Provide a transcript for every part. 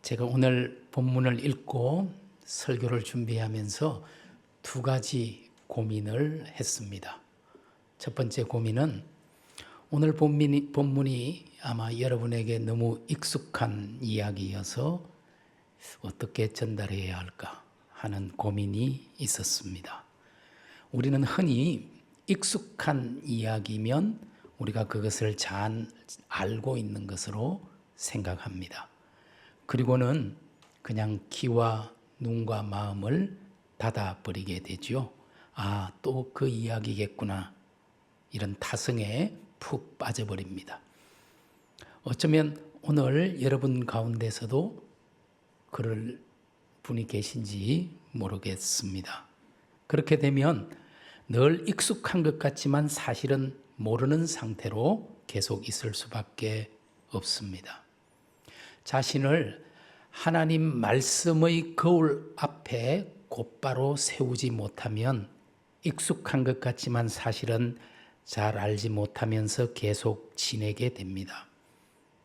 제가 오늘 본문을 읽고 설교를 준비하면서 두 가지 고민을 했습니다. 첫 번째 고민은 오늘 본문이 아마 여러분에게 너무 익숙한 이야기여서 어떻게 전달해야 할까 하는 고민이 있었습니다. 우리는 흔히 익숙한 이야기면 우리가 그것을 잘 알고 있는 것으로 생각합니다. 그리고는 그냥 귀와 눈과 마음을 닫아버리게 되죠. 또 그 이야기겠구나. 이런 타성에 푹 빠져버립니다. 어쩌면 오늘 여러분 가운데서도 그럴 분이 계신지 모르겠습니다. 그렇게 되면 늘 익숙한 것 같지만 사실은 모르는 상태로 계속 있을 수밖에 없습니다. 자신을 하나님 말씀의 거울 앞에 곧바로 세우지 못하면 익숙한 것 같지만 사실은 잘 알지 못하면서 계속 지내게 됩니다.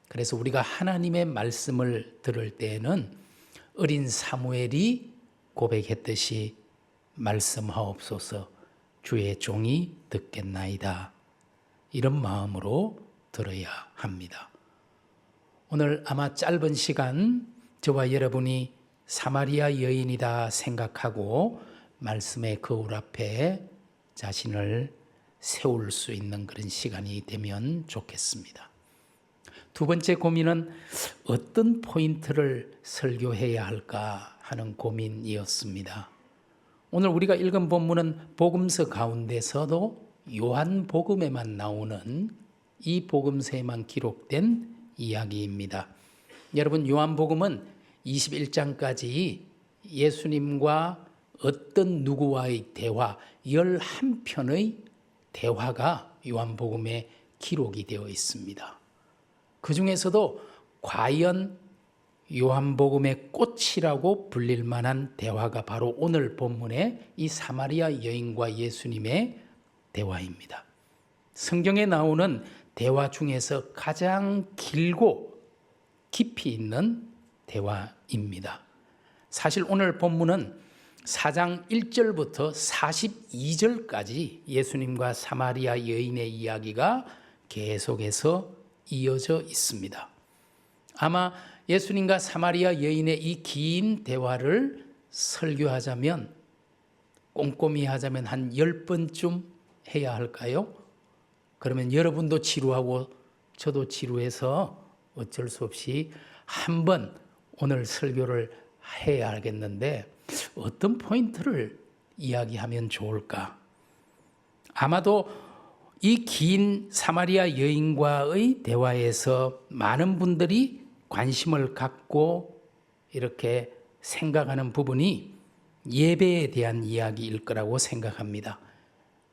그래서 우리가 하나님의 말씀을 들을 때에는 어린 사무엘이 고백했듯이 말씀하옵소서 주의 종이 듣겠나이다. 이런 마음으로 들어야 합니다. 오늘 아마 짧은 시간 저와 여러분이 사마리아 여인이다 생각하고 말씀의 거울 앞에 자신을 세울 수 있는 그런 시간이 되면 좋겠습니다. 두 번째 고민은 어떤 포인트를 설교해야 할까 하는 고민이었습니다. 오늘 우리가 읽은 본문은 복음서 가운데서도 요한복음에만 나오는 이 복음서에만 기록된 이야기입니다. 여러분, 요한복음은 21장까지 예수님과 어떤 누구와의 대화 11편의 대화가 요한복음에 기록이 되어 있습니다. 그 중에서도 과연 요한복음의 꽃이라고 불릴 만한 대화가 바로 오늘 본문의 이 사마리아 여인과 예수님의 대화입니다. 성경에 나오는 대화 중에서 가장 길고 깊이 있는 대화입니다. 사실 오늘 본문은 4장 1절부터 42절까지 예수님과 사마리아 여인의 이야기가 계속해서 이어져 있습니다. 아마 예수님과 사마리아 여인의 이 긴 대화를 설교하자면 꼼꼼히 하자면 한 10번쯤 해야 할까요? 그러면 여러분도 지루하고 저도 지루해서 어쩔 수 없이 한 번 오늘 설교를 해야 하겠는데 어떤 포인트를 이야기하면 좋을까? 아마도 이 긴 사마리아 여인과의 대화에서 많은 분들이 관심을 갖고 이렇게 생각하는 부분이 예배에 대한 이야기일 거라고 생각합니다.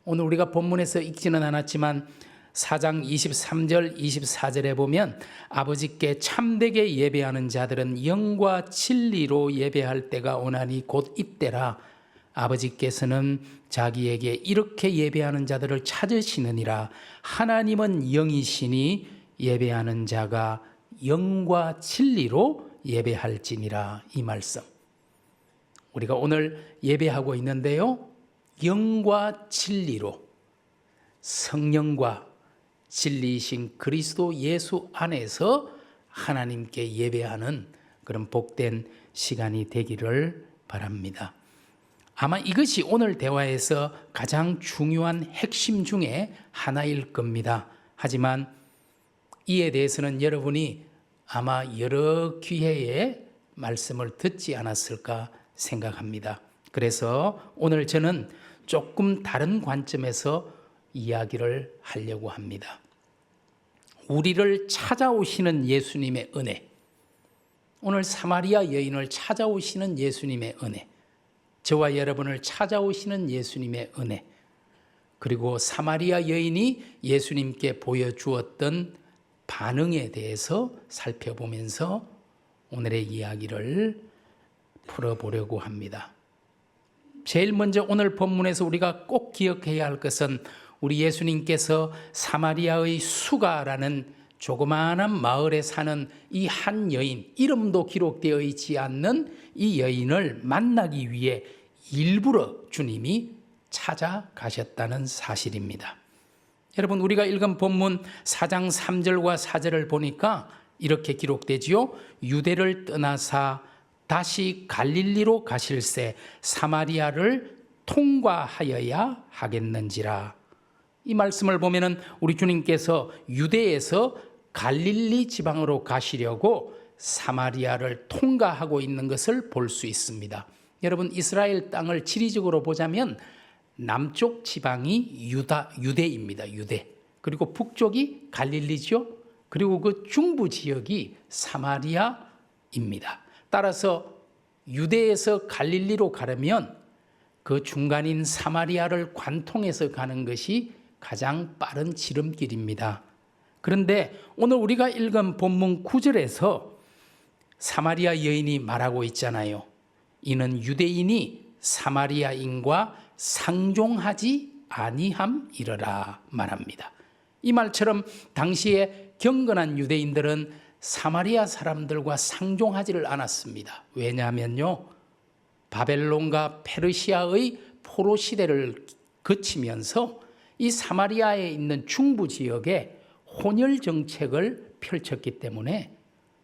오늘 우리가 본문에서 읽지는 않았지만 4장 23절, 24절에 보면 아버지께 참되게 예배하는 자들은 영과 진리로 예배할 때가 오나니 곧 이때라. 아버지께서는 자기에게 이렇게 예배하는 자들을 찾으시느니라. 하나님은 영이시니 예배하는 자가 영과 진리로 예배할지니라. 이 말씀 우리가 오늘 예배하고 있는데요, 영과 진리로 성령과 진리이신 그리스도 예수 안에서 하나님께 예배하는 그런 복된 시간이 되기를 바랍니다. 아마 이것이 오늘 대화에서 가장 중요한 핵심 중에 하나일 겁니다. 하지만 이에 대해서는 여러분이 아마 여러 기회에 말씀을 듣지 않았을까 생각합니다. 그래서 오늘 저는 조금 다른 관점에서 이야기를 하려고 합니다. 우리를 찾아오시는 예수님의 은혜, 오늘 사마리아 여인을 찾아오시는 예수님의 은혜, 저와 여러분을 찾아오시는 예수님의 은혜, 그리고 사마리아 여인이 예수님께 보여주었던 반응에 대해서 살펴보면서 오늘의 이야기를 풀어보려고 합니다. 제일 먼저 오늘 본문에서 우리가 꼭 기억해야 할 것은 우리 예수님께서 사마리아의 수가라는 조그마한 마을에 사는 이 한 여인, 이름도 기록되어 있지 않는 이 여인을 만나기 위해 일부러 주님이 찾아가셨다는 사실입니다. 여러분, 우리가 읽은 본문 4장 3절과 4절을 보니까 이렇게 기록되지요. 유대를 떠나사 다시 갈릴리로 가실새 사마리아를 통과하여야 하겠는지라. 이 말씀을 보면은 우리 주님께서 유대에서 갈릴리 지방으로 가시려고 사마리아를 통과하고 있는 것을 볼 수 있습니다. 여러분, 이스라엘 땅을 지리적으로 보자면 남쪽 지방이 유대입니다. 유대. 그리고 북쪽이 갈릴리죠. 그리고 그 중부 지역이 사마리아입니다. 따라서 유대에서 갈릴리로 가려면 그 중간인 사마리아를 관통해서 가는 것이 가장 빠른 지름길입니다. 그런데 오늘 우리가 읽은 본문 9절에서 사마리아 여인이 말하고 있잖아요. 이는 유대인이 사마리아인과 상종하지 아니함이러라 말합니다. 이 말처럼 당시에 경건한 유대인들은 사마리아 사람들과 상종하지를 않았습니다. 왜냐하면요, 바벨론과 페르시아의 포로 시대를 거치면서 이 사마리아에 있는 중부 지역에 혼혈 정책을 펼쳤기 때문에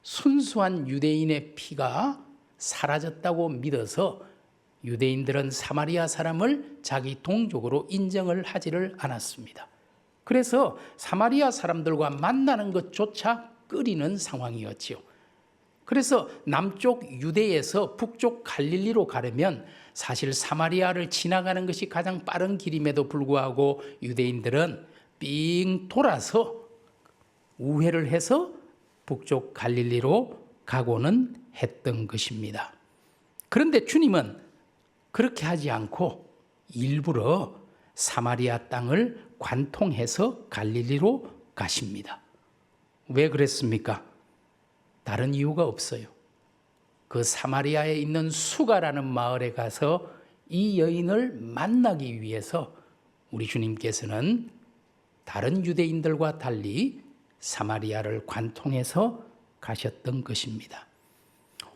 순수한 유대인의 피가 사라졌다고 믿어서 유대인들은 사마리아 사람을 자기 동족으로 인정을 하지를 않았습니다. 그래서 사마리아 사람들과 만나는 것조차 꺼리는 상황이었지요. 그래서 남쪽 유대에서 북쪽 갈릴리로 가려면 사실 사마리아를 지나가는 것이 가장 빠른 길임에도 불구하고 유대인들은 삥 돌아서 우회를 해서 북쪽 갈릴리로 가고는 했던 것입니다. 그런데 주님은 그렇게 하지 않고 일부러 사마리아 땅을 관통해서 갈릴리로 가십니다. 왜 그랬습니까? 다른 이유가 없어요. 그 사마리아에 있는 수가라는 마을에 가서 이 여인을 만나기 위해서 우리 주님께서는 다른 유대인들과 달리 사마리아를 관통해서 가셨던 것입니다.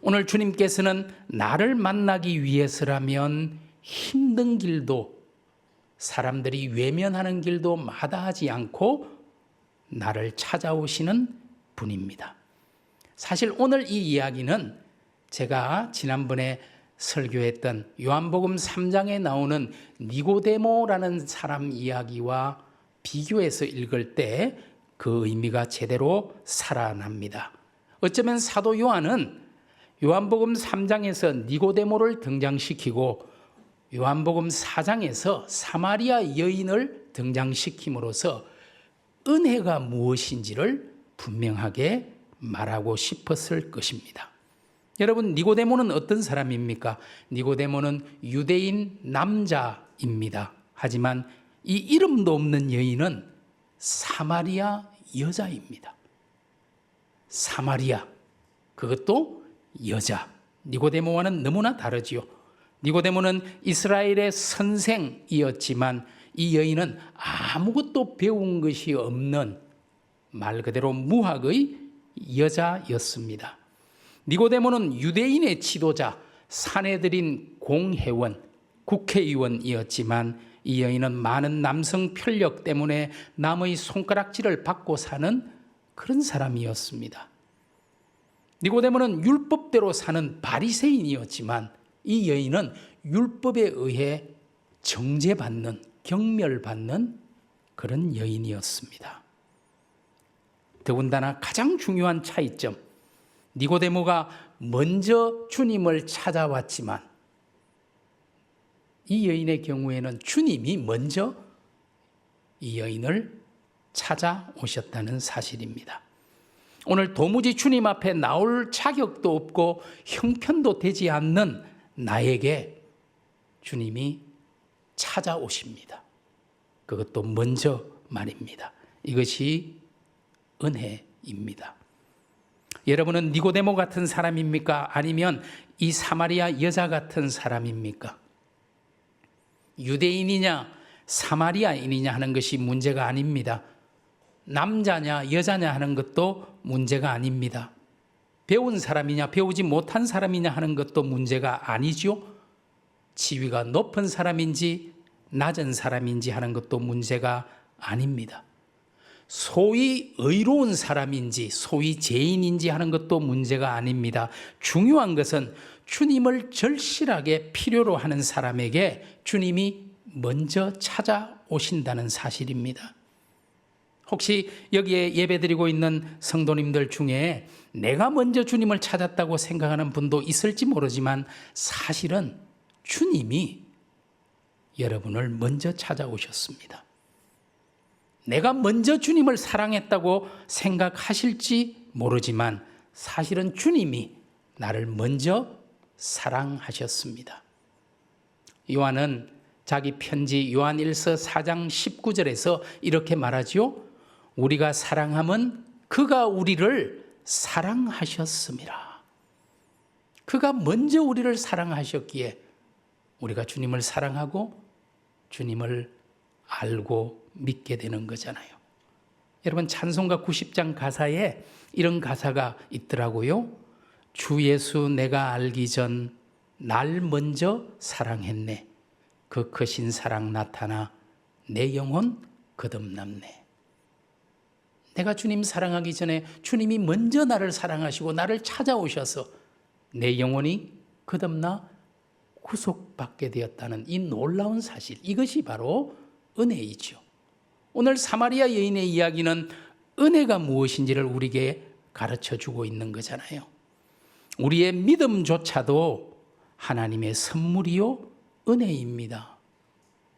오늘 주님께서는 나를 만나기 위해서라면 힘든 길도, 사람들이 외면하는 길도 마다하지 않고 나를 찾아오시는 분입니다. 사실 오늘 이 이야기는 제가 지난번에 설교했던 요한복음 3장에 나오는 니고데모라는 사람 이야기와 비교해서 읽을 때 그 의미가 제대로 살아납니다. 어쩌면 사도 요한은 요한복음 3장에서 니고데모를 등장시키고 요한복음 4장에서 사마리아 여인을 등장시킴으로써 은혜가 무엇인지를 분명하게 말하고 싶었을 것입니다. 여러분, 니고데모는 어떤 사람입니까? 니고데모는 유대인 남자입니다. 하지만 이 이름도 없는 여인은 사마리아 여자입니다. 사마리아, 그것도 여자. 니고데모와는 너무나 다르지요. 니고데모는 이스라엘의 선생이었지만 이 여인은 아무것도 배운 것이 없는 말 그대로 무학의 여자였습니다. 니고데모는 유대인의 지도자, 사내들인 공회원, 국회의원이었지만 이 여인은 많은 남성 편력 때문에 남의 손가락질을 받고 사는 그런 사람이었습니다. 니고데모는 율법대로 사는 바리새인이었지만 이 여인은 율법에 의해 정죄받는, 경멸받는 그런 여인이었습니다. 더군다나 가장 중요한 차이점, 니고데모가 먼저 주님을 찾아왔지만 이 여인의 경우에는 주님이 먼저 이 여인을 찾아오셨다는 사실입니다. 오늘 도무지 주님 앞에 나올 자격도 없고 형편도 되지 않는 나에게 주님이 찾아오십니다. 그것도 먼저 말입니다. 이것이 은혜입니다. 여러분은 니고데모 같은 사람입니까? 아니면 이 사마리아 여자 같은 사람입니까? 유대인이냐 사마리아인이냐 하는 것이 문제가 아닙니다. 남자냐 여자냐 하는 것도 문제가 아닙니다. 배운 사람이냐 배우지 못한 사람이냐 하는 것도 문제가 아니죠. 지위가 높은 사람인지 낮은 사람인지 하는 것도 문제가 아닙니다. 소위 의로운 사람인지 소위 죄인인지 하는 것도 문제가 아닙니다. 중요한 것은 주님을 절실하게 필요로 하는 사람에게 주님이 먼저 찾아오신다는 사실입니다. 혹시 여기에 예배드리고 있는 성도님들 중에 내가 먼저 주님을 찾았다고 생각하는 분도 있을지 모르지만 사실은 주님이 여러분을 먼저 찾아오셨습니다. 내가 먼저 주님을 사랑했다고 생각하실지 모르지만 사실은 주님이 나를 먼저 사랑하셨습니다. 요한은 자기 편지 요한일서 4장 19절에서 이렇게 말하죠. 우리가 사랑함은 그가 우리를 사랑하셨음이라. 그가 먼저 우리를 사랑하셨기에 우리가 주님을 사랑하고 주님을 알고 믿게 되는 거잖아요. 여러분 찬송가 90장 가사에 이런 가사가 있더라고요. 주 예수 내가 알기 전 날 먼저 사랑했네. 그 크신 사랑 나타나 내 영혼 거듭남네. 내가 주님 사랑하기 전에 주님이 먼저 나를 사랑하시고 나를 찾아오셔서 내 영혼이 거듭나 구속받게 되었다는 이 놀라운 사실, 이것이 바로 은혜이죠. 오늘 사마리아 여인의 이야기는 은혜가 무엇인지를 우리에게 가르쳐주고 있는 거잖아요. 우리의 믿음조차도 하나님의 선물이요 은혜입니다.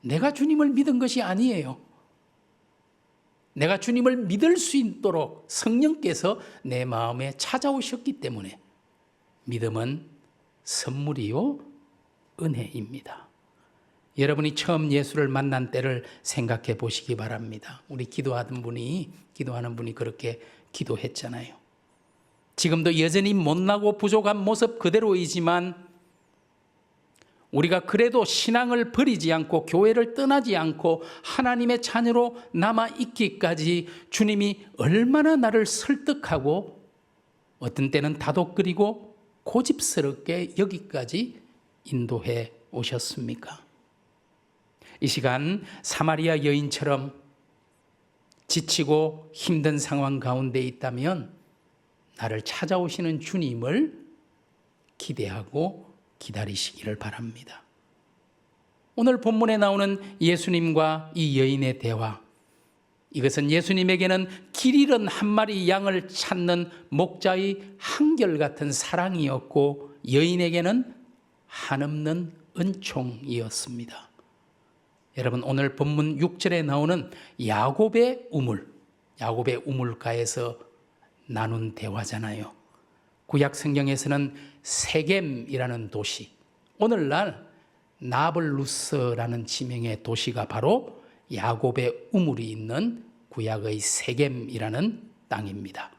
내가 주님을 믿은 것이 아니에요. 내가 주님을 믿을 수 있도록 성령께서 내 마음에 찾아오셨기 때문에 믿음은 선물이요 은혜입니다. 여러분이 처음 예수를 만난 때를 생각해 보시기 바랍니다. 우리 기도하는 분이 그렇게 기도했잖아요. 지금도 여전히 못나고 부족한 모습 그대로이지만 우리가 그래도 신앙을 버리지 않고 교회를 떠나지 않고 하나님의 자녀로 남아있기까지 주님이 얼마나 나를 설득하고 어떤 때는 다독거리고 고집스럽게 여기까지 인도해 오셨습니까? 이 시간 사마리아 여인처럼 지치고 힘든 상황 가운데 있다면 나를 찾아오시는 주님을 기대하고 기다리시기를 바랍니다. 오늘 본문에 나오는 예수님과 이 여인의 대화, 이것은 예수님에게는 길 잃은 한 마리 양을 찾는 목자의 한결같은 사랑이었고 여인에게는 한없는 은총이었습니다. 여러분 오늘 본문 6절에 나오는 야곱의 우물가에서 나눈 대화잖아요. 구약 성경에서는 세겜이라는 도시, 오늘날 나블루스라는 지명의 도시가 바로 야곱의 우물이 있는 구약의 세겜이라는 땅입니다.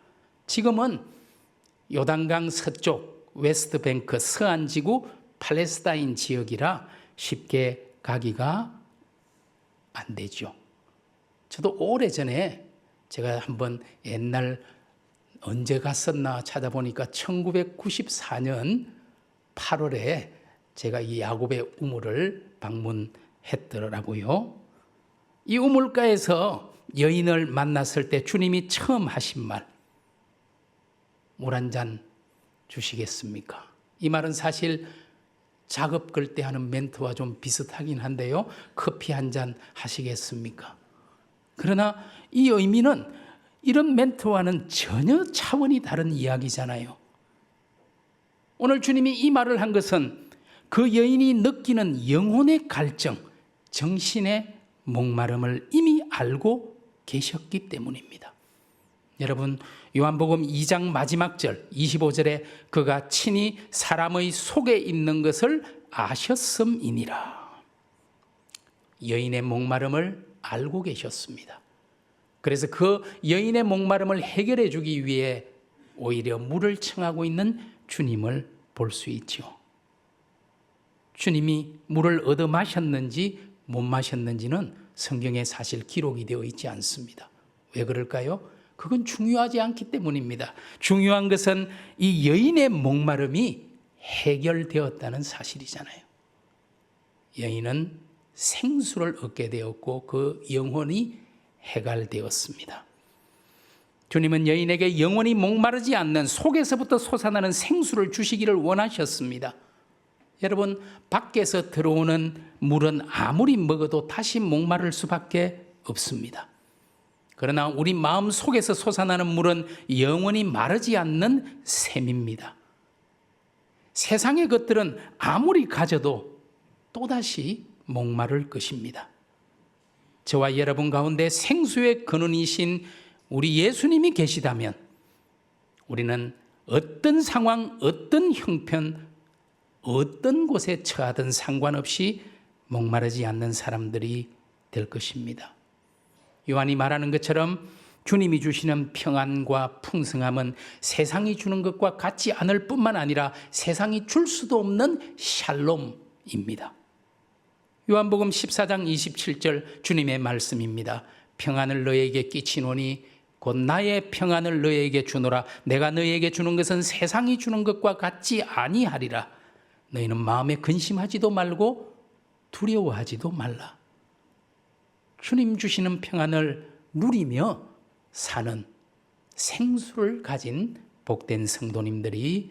지금은 요단강 서쪽 웨스트뱅크 서안지구 팔레스타인 지역이라 쉽게 가기가 안 되죠. 저도 오래전에 제가 한번 옛날 언제 갔었나 찾아보니까 1994년 8월에 제가 이 야곱의 우물을 방문했더라고요. 이 우물가에서 여인을 만났을 때 주님이 처음 하신 말, 물 한 잔 주시겠습니까? 이 말은 사실 작업 걸 때 하는 멘트와 좀 비슷하긴 한데요. 커피 한 잔 하시겠습니까? 그러나 이 의미는 이런 멘트와는 전혀 차원이 다른 이야기잖아요. 오늘 주님이 이 말을 한 것은 그 여인이 느끼는 영혼의 갈증, 정신의 목마름을 이미 알고 계셨기 때문입니다. 여러분 요한복음 2장 마지막 절 25절에 그가 친히 사람의 속에 있는 것을 아셨음이니라. 여인의 목마름을 알고 계셨습니다. 그래서 그 여인의 목마름을 해결해 주기 위해 오히려 물을 청하고 있는 주님을 볼 수 있죠. 주님이 물을 얻어 마셨는지 못 마셨는지는 성경에 사실 기록이 되어 있지 않습니다. 왜 그럴까요? 그건 중요하지 않기 때문입니다. 중요한 것은 이 여인의 목마름이 해결되었다는 사실이잖아요. 여인은 생수를 얻게 되었고 그 영혼이 해갈되었습니다. 주님은 여인에게 영원히 목마르지 않는 속에서부터 솟아나는 생수를 주시기를 원하셨습니다. 여러분, 밖에서 들어오는 물은 아무리 먹어도 다시 목마를 수밖에 없습니다. 그러나 우리 마음 속에서 솟아나는 물은 영원히 마르지 않는 샘입니다. 세상의 것들은 아무리 가져도 또다시 목마를 것입니다. 저와 여러분 가운데 생수의 근원이신 우리 예수님이 계시다면 우리는 어떤 상황, 어떤 형편, 어떤 곳에 처하든 상관없이 목마르지 않는 사람들이 될 것입니다. 요한이 말하는 것처럼 주님이 주시는 평안과 풍성함은 세상이 주는 것과 같지 않을 뿐만 아니라 세상이 줄 수도 없는 샬롬입니다. 요한복음 14장 27절 주님의 말씀입니다. 평안을 너에게 끼치노니 곧 나의 평안을 너에게 주노라. 내가 너에게 주는 것은 세상이 주는 것과 같지 아니하리라. 너희는 마음에 근심하지도 말고 두려워하지도 말라. 주님 주시는 평안을 누리며 사는 생수를 가진 복된 성도님들이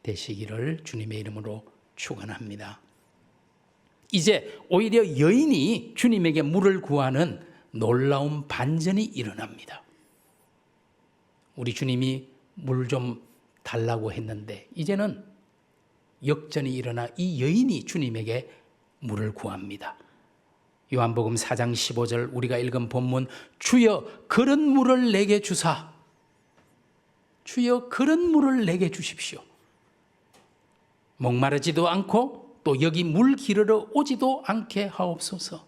되시기를 주님의 이름으로 축원합니다. 이제 오히려 여인이 주님에게 물을 구하는 놀라운 반전이 일어납니다. 우리 주님이 물 좀 달라고 했는데 이제는 역전이 일어나 이 여인이 주님에게 물을 구합니다. 요한복음 4장 15절 우리가 읽은 본문, 주여 그런 물을 내게 주사. 주여 그런 물을 내게 주십시오. 목마르지도 않고 또 여기 물 기르러 오지도 않게 하옵소서.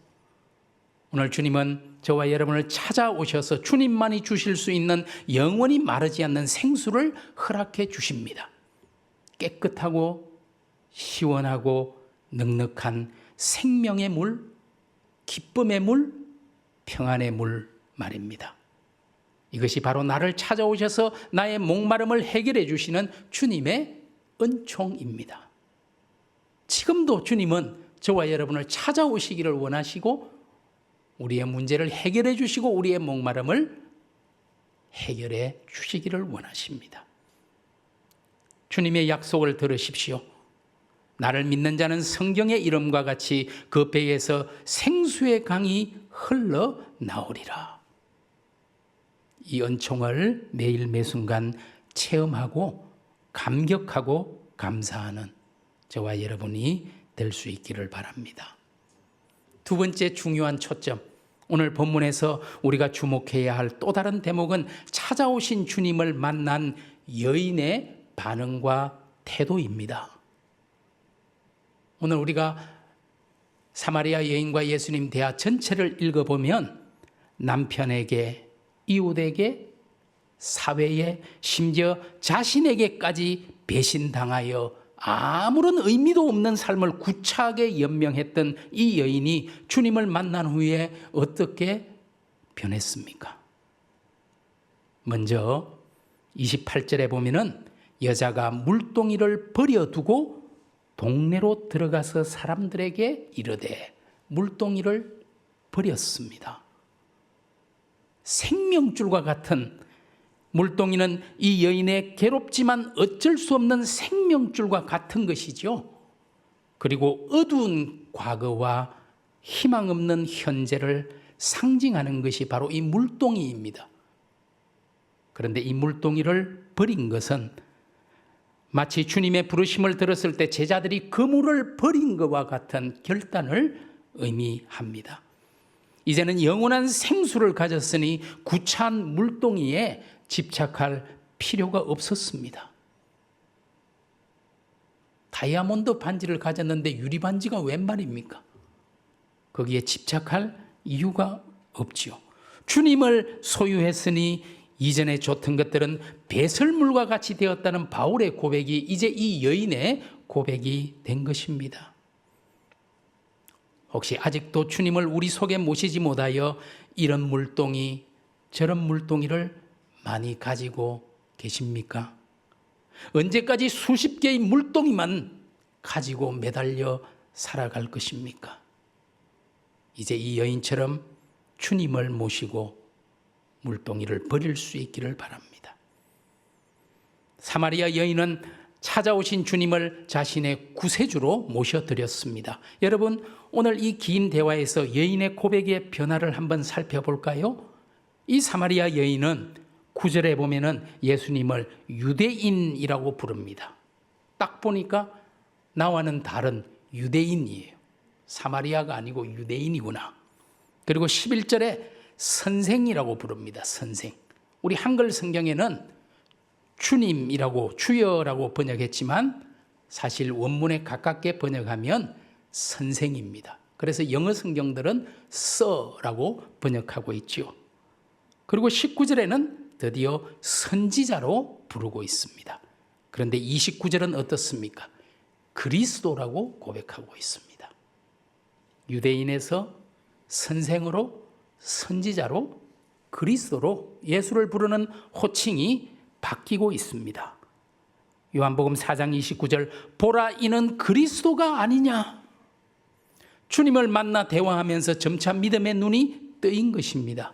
오늘 주님은 저와 여러분을 찾아오셔서 주님만이 주실 수 있는 영원히 마르지 않는 생수를 허락해 주십니다. 깨끗하고 시원하고 넉넉한 생명의 물, 기쁨의 물, 평안의 물 말입니다. 이것이 바로 나를 찾아오셔서 나의 목마름을 해결해 주시는 주님의 은총입니다. 지금도 주님은 저와 여러분을 찾아오시기를 원하시고 우리의 문제를 해결해 주시고 우리의 목마름을 해결해 주시기를 원하십니다. 주님의 약속을 들으십시오. 나를 믿는 자는 성경의 이름과 같이 그 배에서 생수의 강이 흘러나오리라. 이 은총을 매일 매순간 체험하고 감격하고 감사하는 저와 여러분이 될 수 있기를 바랍니다. 두 번째 중요한 초점, 오늘 본문에서 우리가 주목해야 할 또 다른 대목은 찾아오신 주님을 만난 여인의 반응과 태도입니다. 오늘 우리가 사마리아 여인과 예수님 대화 전체를 읽어보면 남편에게, 이웃에게, 사회에, 심지어 자신에게까지 배신당하여 아무런 의미도 없는 삶을 구차하게 연명했던 이 여인이 주님을 만난 후에 어떻게 변했습니까? 먼저 28절에 보면은 여자가 물동이를 버려두고 동네로 들어가서 사람들에게 이르되, 물동이를 버렸습니다. 생명줄과 같은 물동이는 이 여인의 괴롭지만 어쩔 수 없는 생명줄과 같은 것이죠. 그리고 어두운 과거와 희망 없는 현재를 상징하는 것이 바로 이 물동이입니다. 그런데 이 물동이를 버린 것은 마치 주님의 부르심을 들었을 때 제자들이 그물을 버린 것과 같은 결단을 의미합니다. 이제는 영원한 생수를 가졌으니 구차한 물동이에 집착할 필요가 없었습니다. 다이아몬드 반지를 가졌는데 유리 반지가 웬 말입니까? 거기에 집착할 이유가 없지요. 주님을 소유했으니 이전에 줬던 것들은 배설물과 같이 되었다는 바울의 고백이 이제 이 여인의 고백이 된 것입니다. 혹시 아직도 주님을 우리 속에 모시지 못하여 이런 물동이, 저런 물동이를 많이 가지고 계십니까? 언제까지 수십 개의 물동이만 가지고 매달려 살아갈 것입니까? 이제 이 여인처럼 주님을 모시고 물동이를 버릴 수 있기를 바랍니다. 사마리아 여인은 찾아오신 주님을 자신의 구세주로 모셔드렸습니다. 여러분, 오늘 이 긴 대화에서 여인의 고백의 변화를 한번 살펴볼까요? 이 사마리아 여인은 9절에 보면은 예수님을 유대인이라고 부릅니다. 딱 보니까 나와는 다른 유대인이에요. 사마리아가 아니고 유대인이구나. 그리고 11절에 선생이라고 부릅니다. 선생. 우리 한글 성경에는 주님이라고 주여라고 번역했지만 사실 원문에 가깝게 번역하면 선생입니다. 그래서 영어 성경들은 Sir라고 번역하고 있죠. 그리고 19절에는 드디어 선지자로 부르고 있습니다. 그런데 29절은 어떻습니까? 그리스도라고 고백하고 있습니다. 유대인에서 선생으로, 선지자로, 그리스도로 예수를 부르는 호칭이 바뀌고 있습니다. 요한복음 4장 29절, 보라 이는 그리스도가 아니냐. 주님을 만나 대화하면서 점차 믿음의 눈이 뜨인 것입니다.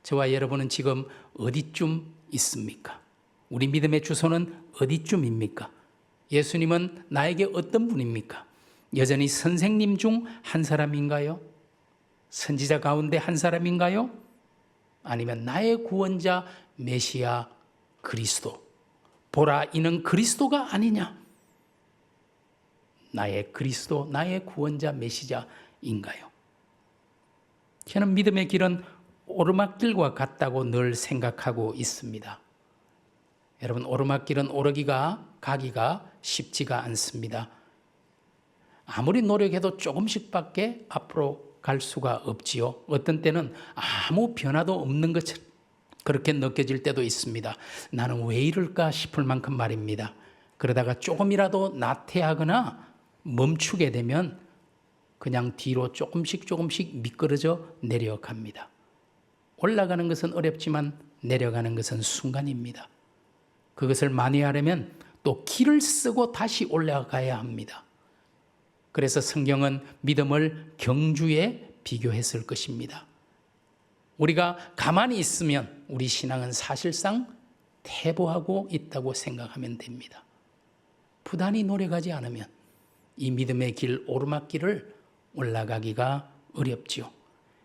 저와 여러분은 지금 어디쯤 있습니까? 우리 믿음의 주소는 어디쯤입니까? 예수님은 나에게 어떤 분입니까? 여전히 선생님 중 한 사람인가요? 선지자 가운데 한 사람인가요? 아니면 나의 구원자 메시아 그리스도, 보라 이는 그리스도가 아니냐? 나의 그리스도, 나의 구원자 메시아인가요? 저는 믿음의 길은 오르막길과 같다고 늘 생각하고 있습니다. 여러분, 오르막길은 가기가 쉽지가 않습니다. 아무리 노력해도 조금씩밖에 앞으로 갈 수가 없지요. 어떤 때는 아무 변화도 없는 것처럼 그렇게 느껴질 때도 있습니다. 나는 왜 이럴까 싶을 만큼 말입니다. 그러다가 조금이라도 나태하거나 멈추게 되면 그냥 뒤로 조금씩 미끄러져 내려갑니다. 올라가는 것은 어렵지만 내려가는 것은 순간입니다. 그것을 만회하려면 또 길을 쓰고 다시 올라가야 합니다. 그래서 성경은 믿음을 경주에 비교했을 것입니다. 우리가 가만히 있으면 우리 신앙은 사실상 퇴보하고 있다고 생각하면 됩니다. 부단히 노력하지 않으면 이 믿음의 길, 오르막길을 올라가기가 어렵지요.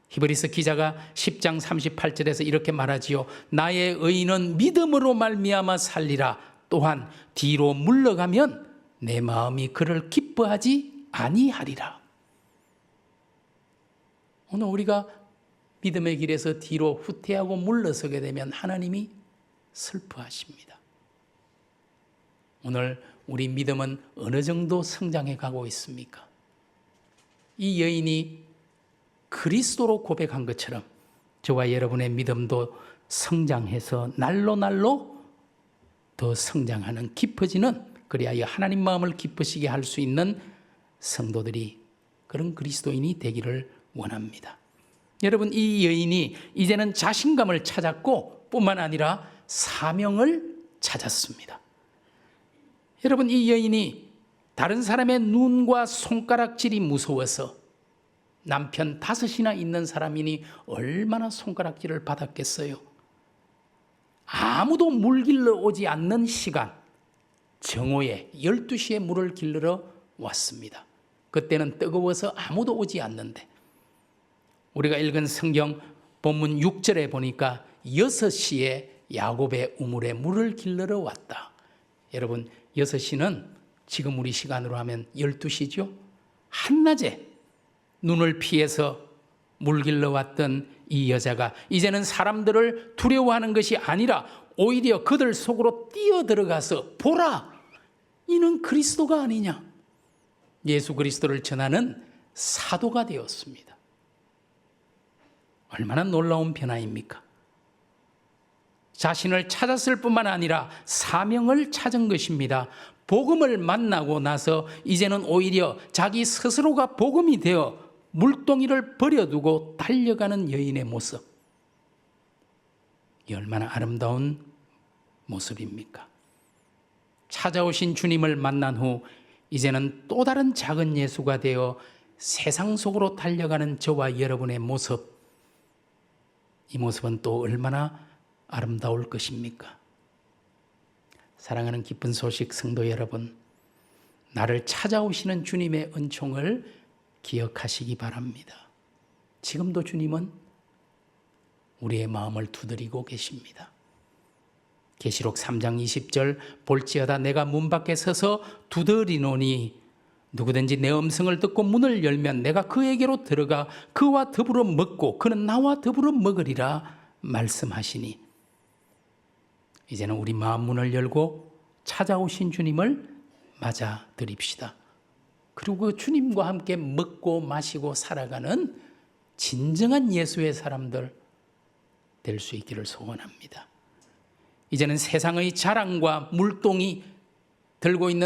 히브리서 기자가 10장 38절에서 이렇게 말하지요. 나의 의인은 믿음으로 말미암아 살리라. 또한 뒤로 물러가면 내 마음이 그를 기뻐하지 아니하리라. 오늘 우리가 믿음의 길에서 뒤로 후퇴하고 물러서게 되면 하나님이 슬퍼하십니다. 오늘 우리 믿음은 어느 정도 성장해 가고 있습니까? 이 여인이 그리스도로 고백한 것처럼 저와 여러분의 믿음도 성장해서 날로 더 성장하는, 깊어지는, 그리하여 하나님 마음을 기쁘시게 할 수 있는 성도들이, 그런 그리스도인이 되기를 원합니다. 여러분, 이 여인이 이제는 자신감을 찾았고 뿐만 아니라 사명을 찾았습니다. 여러분, 이 여인이 다른 사람의 눈과 손가락질이 무서워서 남편 5이나 있는 사람이니 얼마나 손가락질을 받았겠어요. 아무도 물 길러 오지 않는 시간, 정오에 12시에 물을 길러 왔습니다. 그때는 뜨거워서 아무도 오지 않는데, 우리가 읽은 성경 본문 6절에 보니까 6시에 야곱의 우물에 물을 길러러 왔다. 여러분, 6시는 지금 우리 시간으로 하면 12시죠. 한낮에 눈을 피해서 물 길러 왔던 이 여자가 이제는 사람들을 두려워하는 것이 아니라 오히려 그들 속으로 뛰어들어가서 보라, 이는 그리스도가 아니냐. 예수 그리스도를 전하는 사도가 되었습니다. 얼마나 놀라운 변화입니까? 자신을 찾았을 뿐만 아니라 사명을 찾은 것입니다. 복음을 만나고 나서 이제는 오히려 자기 스스로가 복음이 되어 물동이를 버려두고 달려가는 여인의 모습. 이 얼마나 아름다운 모습입니까? 찾아오신 주님을 만난 후 이제는 또 다른 작은 예수가 되어 세상 속으로 달려가는 저와 여러분의 모습, 이 모습은 또 얼마나 아름다울 것입니까? 사랑하는 기쁜 소식 성도 여러분, 나를 찾아오시는 주님의 은총을 기억하시기 바랍니다. 지금도 주님은 우리의 마음을 두드리고 계십니다. 계시록 3장 20절 볼지어다 내가 문 밖에 서서 두드리노니 누구든지 내 음성을 듣고 문을 열면 내가 그에게로 들어가 그와 더불어 먹고 그는 나와 더불어 먹으리라 말씀하시니, 이제는 우리 마음 문을 열고 찾아오신 주님을 맞아 드립시다. 그리고 그 주님과 함께 먹고 마시고 살아가는 진정한 예수의 사람들 될 수 있기를 소원합니다. 이제는 세상의 자랑과 물동이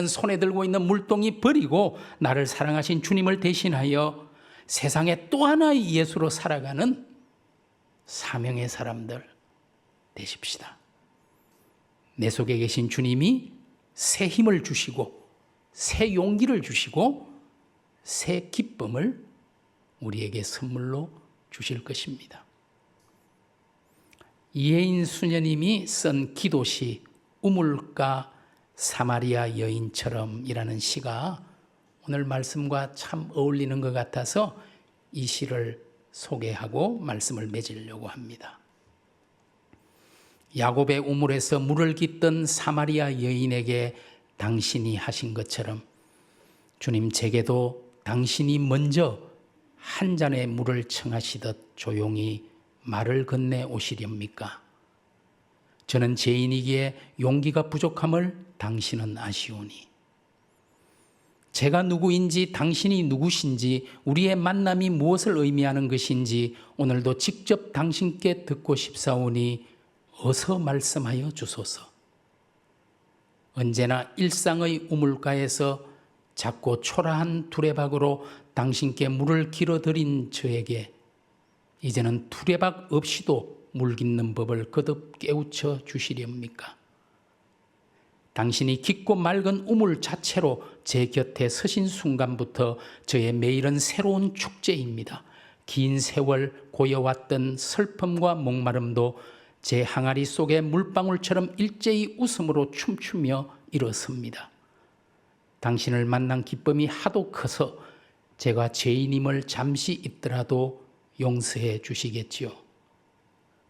손에 들고 있는 물동이 버리고 나를 사랑하신 주님을 대신하여 세상에 또 하나의 예수로 살아가는 사명의 사람들 되십시다. 내 속에 계신 주님이 새 힘을 주시고 새 용기를 주시고 새 기쁨을 우리에게 선물로 주실 것입니다. 이혜인 수녀님이 쓴 기도시 우물가 사마리아 여인처럼 이라는 시가 오늘 말씀과 참 어울리는 것 같아서 이 시를 소개하고 말씀을 맺으려고 합니다. 야곱의 우물에서 물을 깃던 사마리아 여인에게 당신이 하신 것처럼 주님 제게도 당신이 먼저 한 잔의 물을 청하시듯 조용히 말을 건네 오시렵니까? 저는 죄인이기에 용기가 부족함을 당신은 아시오니 제가 누구인지 당신이 누구신지 우리의 만남이 무엇을 의미하는 것인지 오늘도 직접 당신께 듣고 싶사오니 어서 말씀하여 주소서. 언제나 일상의 우물가에서 작고 초라한 두레박으로 당신께 물을 길어드린 저에게 이제는 두레박 없이도 물 깃는 법을 거듭 깨우쳐 주시렵니까? 당신이 깊고 맑은 우물 자체로 제 곁에 서신 순간부터 저의 매일은 새로운 축제입니다. 긴 세월 고여왔던 슬픔과 목마름도 제 항아리 속의 물방울처럼 일제히 웃음으로 춤추며 일어섭니다. 당신을 만난 기쁨이 하도 커서 제가 죄인임을 잠시 잊더라도 용서해 주시겠지요.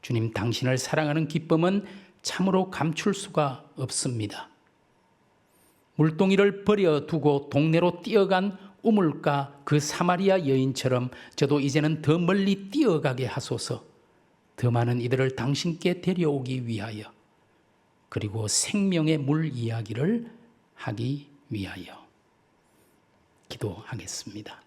주님, 당신을 사랑하는 기쁨은 참으로 감출 수가 없습니다. 물동이를 버려두고 동네로 뛰어간 우물가 그 사마리아 여인처럼 저도 이제는 더 멀리 뛰어가게 하소서. 더 많은 이들을 당신께 데려오기 위하여, 그리고 생명의 물 이야기를 하기 위하여 기도하겠습니다.